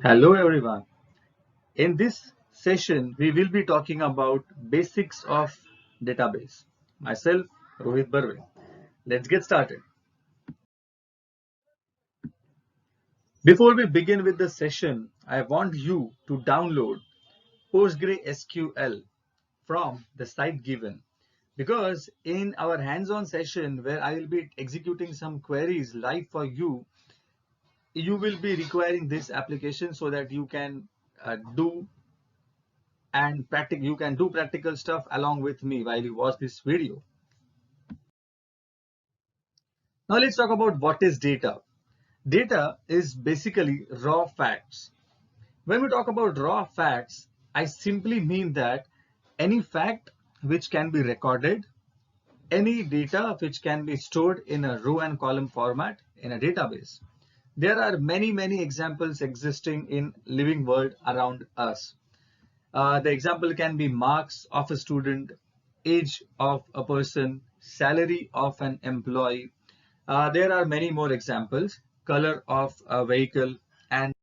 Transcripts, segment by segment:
Hello everyone. In this session, we will be talking about basics of database. Myself, Rohit Barve. Let's get started. Before we begin with the session, I want you to download PostgreSQL from the site given because in our hands-on session where I will be executing some queries live for you, you will be requiring this application so that you can do and you can do practical stuff along with me while you watch this video. Now let's talk about what is data. Data is basically raw facts. When we talk about raw facts, I simply mean that any fact which can be recorded, any data which can be stored in a row and column format in a database. There are many examples existing in living world around us. The example can be marks of a student, age of a person, salary of an employee. There are many more examples, color of a vehicle. And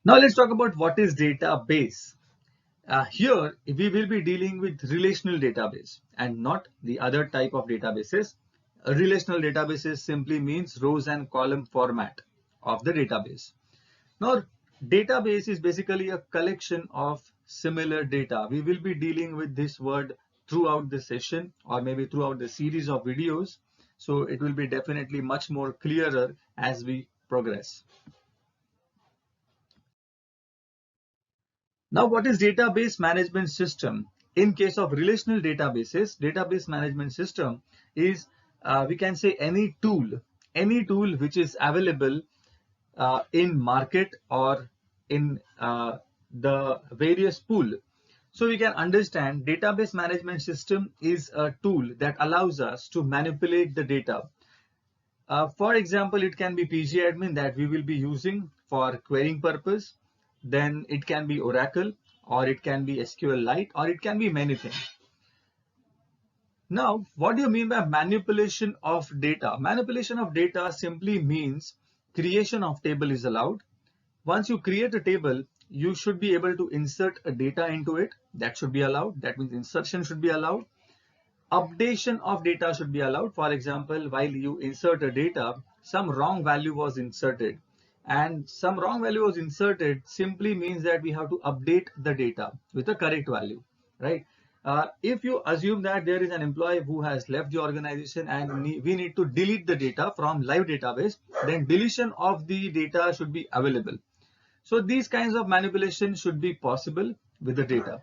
now let's talk about what is database. Here we will be dealing with relational database and not the other type of databases. Relational databases simply means rows and column format of the database. Now, database is basically a collection of similar data. We will be dealing with this word throughout the session or maybe throughout the series of videos. So it will be definitely much more clearer as we progress. Now, what is database management system? In case of relational databases, database management system is, we can say any tool which is available in market or in the various pool. So we can understand database management system is a tool that allows us to manipulate the data. For example, it can be pgadmin that we will be using for querying purpose. Then it can be Oracle, or it can be SQLite, or it can be many things. Now, what do you mean by manipulation of data? Manipulation of data simply means creation of table is allowed. Once you create a table, you should be able to insert a data into it. That should be allowed. That means insertion should be allowed. Updation of data should be allowed. For example, while you insert a data, some wrong value was inserted. And some wrong value was inserted simply means that we have to update the data with the correct value, right? If you assume that there is an employee who has left the organization and we need to delete the data from live database, then deletion of the data should be available. So these kinds of manipulation should be possible with the data.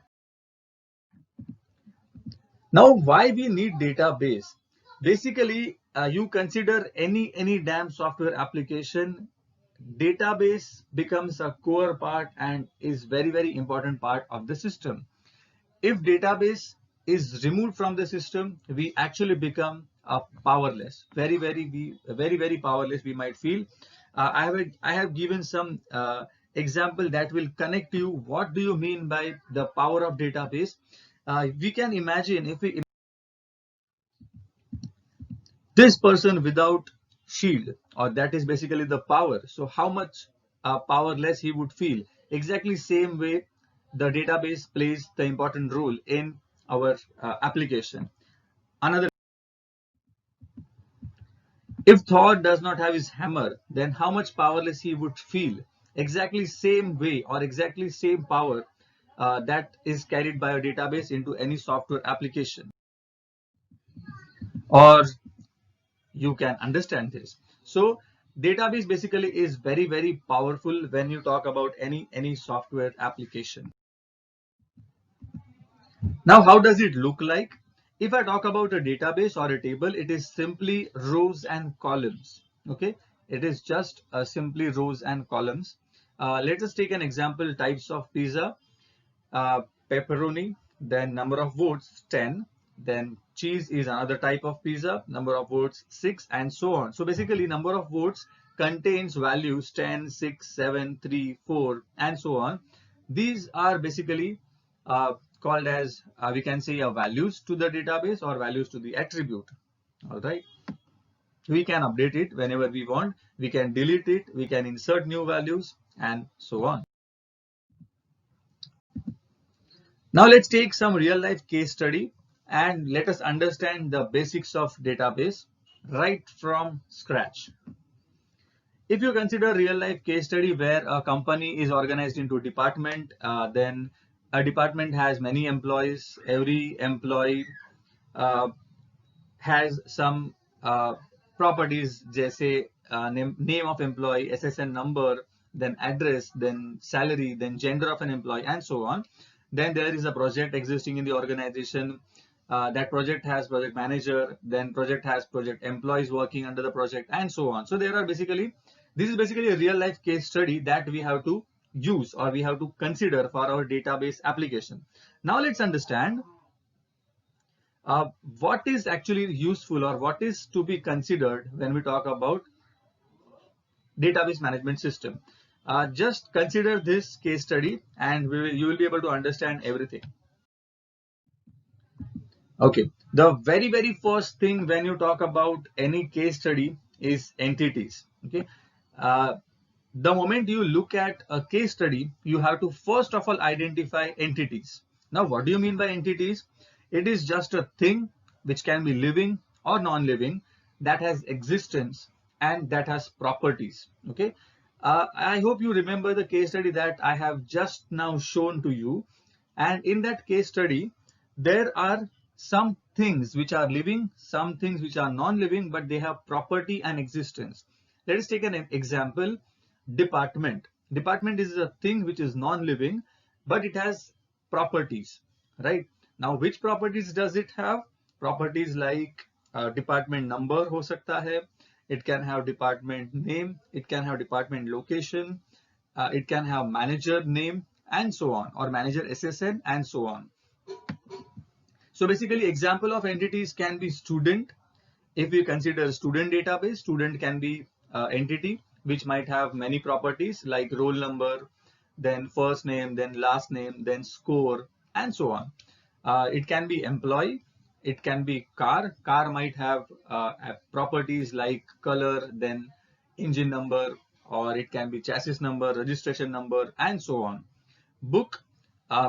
Now, why we need database? Basically, you consider any damn software application, database becomes a core part and is very important part of the system. If database is removed from the system, we actually become powerless. Very powerless. We might feel. I have given some example that will connect you. What do you mean by the power of database? We can imagine if we this person without shield, or that is basically the power. So how much powerless he would feel. Exactly same way the database plays the important role in our application. Another, if Thor does not have his hammer, then how much powerless he would feel. Exactly same way or exactly same power that is carried by a database into any software application. Or you can understand this. So database basically is very powerful when you talk about any software application. Now, how does it look like? If I talk about a database or a table, it is simply rows and columns. Okay, it is just simply rows and columns. Let us take an example: types of pizza, pepperoni, then number of votes 10, then cheese is another type of pizza, number of votes 6, and so on. So basically number of votes contains values 10, 6, 7, 3, 4, and so on. These are basically called as we can say values to the database or values to the attribute. All right. We can update it whenever we want. We can delete it. We can insert new values and so on. Now let's take some real life case study and let us understand the basics of database right from scratch. If you consider real life case study where a company is organized into department, then a department has many employees. Every employee uh, has some properties, जैसे name of employee, SSN number, then address, then salary, then gender of an employee, and so on. Then there is a project existing in the organization. That project has project manager, then project has project employees working under the project, and so on. So this is basically a real life case study that we have to use or we have to consider for our database application. Now let's understand what is actually useful or what is to be considered when we talk about database management system. Just consider this case study and you will be able to understand everything. Okay, the very first thing when you talk about any case study is entities. Okay, uh, the moment you look at a case study, you have to first of all identify entities. Now, what do you mean by entities? It is just a thing which can be living or non-living that has existence and that has properties. Okay, I hope you remember the case study that I have just now shown to you, and in that case study, there are some things which are living, some things which are non-living, but they have property and existence. Let us take an example. Department. Department is a thing which is non-living, but it has properties, right? Now, which properties does it have? Properties like department number हो सकता है. It can have department name. It can have department location. It can have manager name and so on, or manager SSN and so on. So basically, example of entities can be student. If we consider student database, student can be entity which might have many properties like roll number, then first name, then last name, then score, and so on. It can be employee. It can be car. Car might have properties like color, then engine number, or it can be chassis number, registration number, and so on. Book.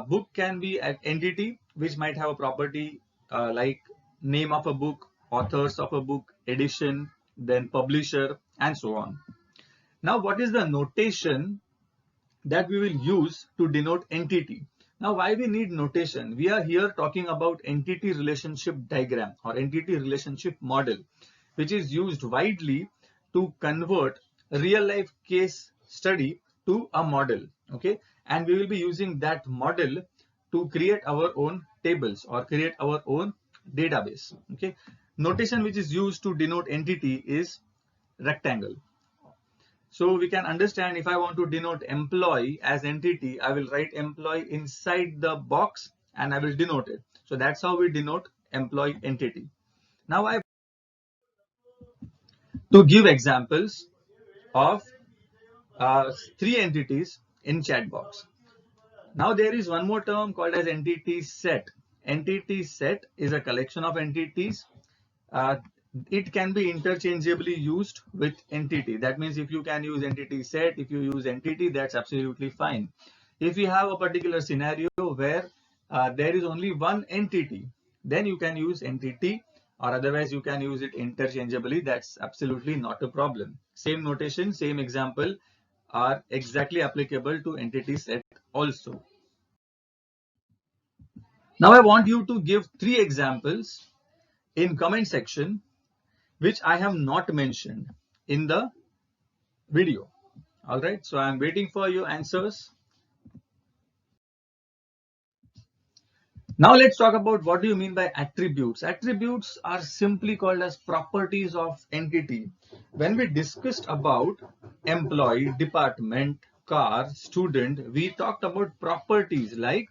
Book can be an entity which might have a property like name of a book, authors of a book, edition, then publisher, and so on. Now, what is the notation that we will use to denote entity? Now, why we need notation? We are here talking about entity relationship diagram or entity relationship model, which is used widely to convert real life case study to a model. Okay, and we will be using that model to create our own tables or create our own database. Okay, notation which is used to denote entity is rectangle. So we can understand if I want to denote employee as entity, I will write employee inside the box and I will denote it. So that's how we denote employee entity. Now I to give examples of three entities in chat box. Now there is one more term called as entity set. Entity set is a collection of entities. It can be interchangeably used with entity. That means if you can use entity set, if you use entity, that's absolutely fine. If you have a particular scenario where there is only one entity, then you can use entity, or otherwise you can use it interchangeably. That's absolutely not a problem. Same notation, same example are exactly applicable to entity set also. Now I want you to give three examples in comment section which I have not mentioned in the video. All right, so I'm waiting for your answers. Now let's talk about what do you mean by attributes. Attributes are simply called as properties of entity. When we discussed about employee, department, car, student, we talked about properties like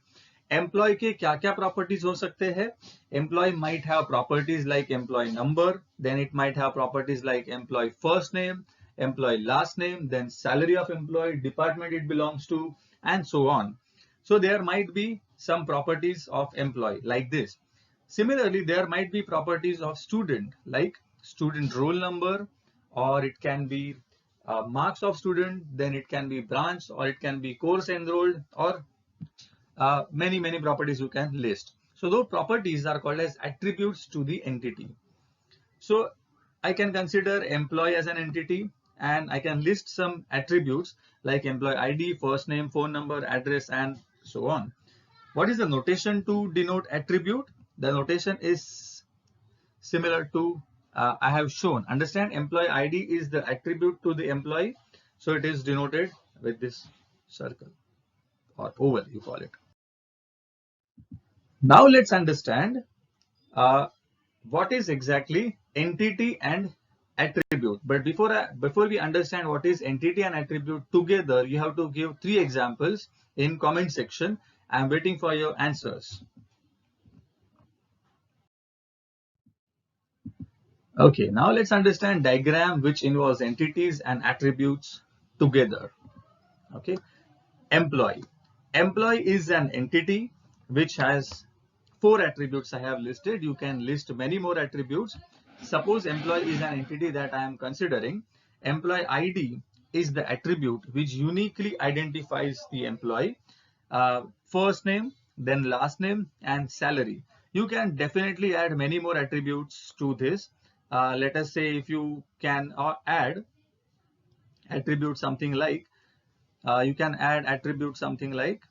employee के क्या-क्या properties हो सकते हैं. Employee might have properties like employee number, then it might have properties like employee first name, employee last name, then salary of employee, department it belongs to, and so on. So there might be some properties of employee like this. Similarly, there might be properties of student, like student roll number, or it can be marks of student, then it can be branch, or it can be course enrolled, or many properties you can list. So those properties are called as attributes to the entity. So I can consider employee as an entity, and I can list some attributes like employee ID, first name, phone number, address, and so on. What is the notation to denote attribute? The notation is similar to I have shown. Understand, employee ID is the attribute to the employee, so it is denoted with this circle or oval, you call it. Now let's understand what is exactly entity and attribute. But before we understand what is entity and attribute together, you have to give 3 examples in comment section. I'm waiting for your answers. Okay, now let's understand diagram which involves entities and attributes together. Okay, employee. Employee is an entity which has 4 attributes I have listed. You can list many more attributes. Suppose employee is an entity that I am considering. Employee ID is the attribute which uniquely identifies the employee. First name, then last name, and salary. You can definitely add many more attributes to this. Let us say if you can add attribute something like, you can add attribute something like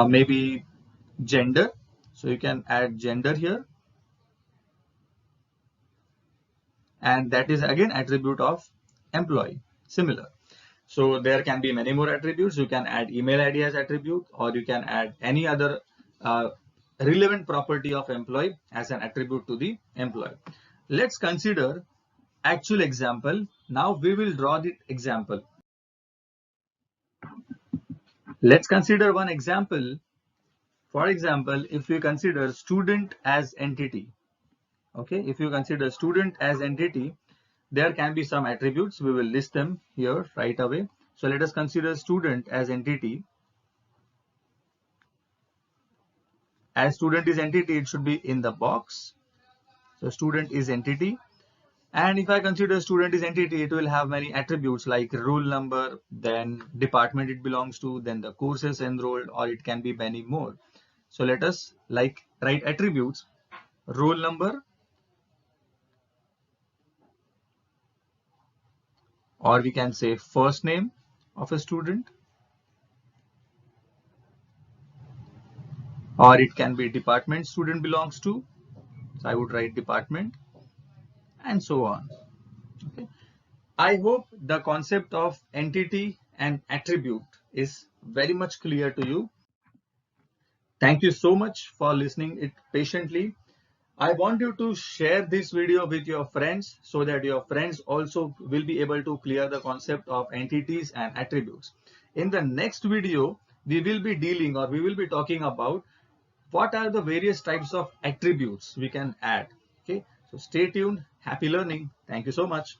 maybe gender. So you can add gender here, and that is again attribute of employee. Similar. So there can be many more attributes. You can add email ID as attribute, or you can add any other relevant property of employee as an attribute to the employee. Let's consider actual example. Now we will draw the example. Let's consider one example. For example, if we consider student as entity, okay, if you consider student as entity, there can be some attributes. We will list them here right away. So let us consider student as entity. As student is entity, it should be in the box. So student is entity. And if I consider student is entity, it will have many attributes like roll number, then department it belongs to, then the courses enrolled, or it can be many more. So let us write attributes: roll number, or we can say first name of a student, or it can be department student belongs to. So I would write department, and so on. Okay. I hope the concept of entity and attribute is very much clear to you. Thank you so much for listening it patiently. I want you to share this video with your friends so that your friends also will be able to clear the concept of entities and attributes. In the next video, we will be talking about what are the various types of attributes we can add. Okay, so stay tuned. Happy learning. Thank you so much.